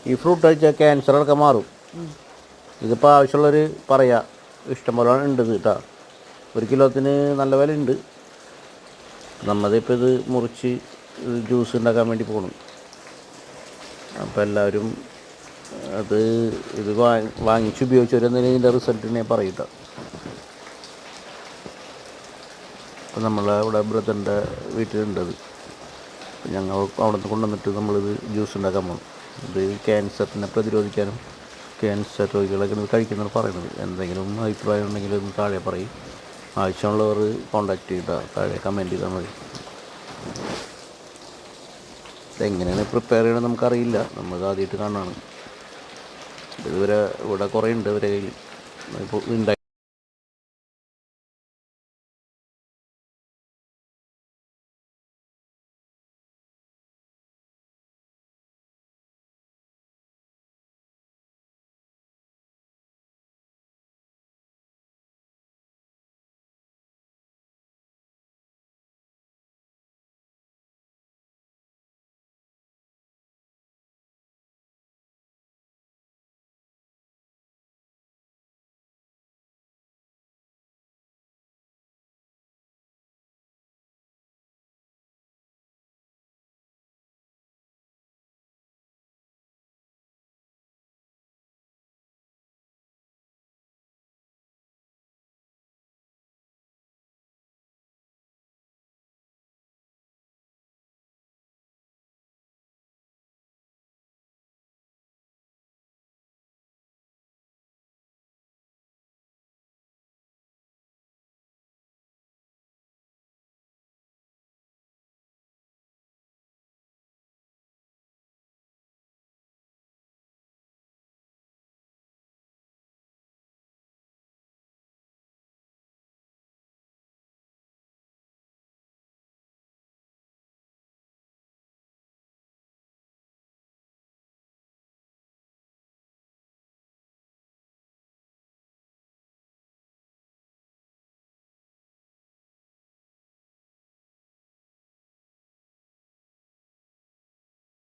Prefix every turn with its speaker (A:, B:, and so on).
A: ഈ ഫ്രൂട്ട് കഴിച്ചാൽ ക്യാൻസറൊക്കെ മാറും. ഇതിപ്പോൾ ആവശ്യമുള്ളവർ പറയാം, ഇഷ്ടംപോലെ ഉണ്ട് ഇത് കേട്ടോ. 1 കിലോത്തിന് നല്ല വില ഉണ്ട്. നമ്മളിപ്പോൾ ഇത് മുറിച്ച് ജ്യൂസ് ഉണ്ടാക്കാൻ വേണ്ടി പോകണം. അപ്പോൾ എല്ലാവരും ഇത് വാങ്ങിച്ച് ഉപയോഗിച്ചവരെന്തെങ്കിലും ഇതിൻ്റെ റിസൾട്ടിനെ പറയൂട്ടോ. അപ്പോൾ ഇവിടെ ബ്രദറിൻ്റെ വീട്ടിലുണ്ടത്. ഞങ്ങൾ അവിടെ നിന്ന് കൊണ്ടുവന്നിട്ട് നമ്മളിത് ജ്യൂസ് ഉണ്ടാക്കാൻ പോകും. ഇത് ക്യാൻസറിനെ പ്രതിരോധിക്കാനും ക്യാൻസർ രോഗികളൊക്കെ ഇത് കഴിക്കുന്നത് പറയുന്നത്. എന്തെങ്കിലും അഭിപ്രായം ഉണ്ടെങ്കിൽ ഒന്ന് താഴെ പറയും. ആവശ്യമുള്ളവർ കോൺടാക്റ്റ് ചെയ്താൽ താഴെ കമൻറ്റ് ചെയ്താൽ മതി. ഇതെങ്ങനെയാണ് പ്രിപ്പയർ ചെയ്യണമെന്ന് നമുക്കറിയില്ല, നമ്മൾ ആദ്യമായിട്ട് കാണുകയാണ്. ഇതുവരെ ഇവിടെ കുറേ ഉണ്ട് ഇവരെ കയ്യിൽ. ഇപ്പോൾ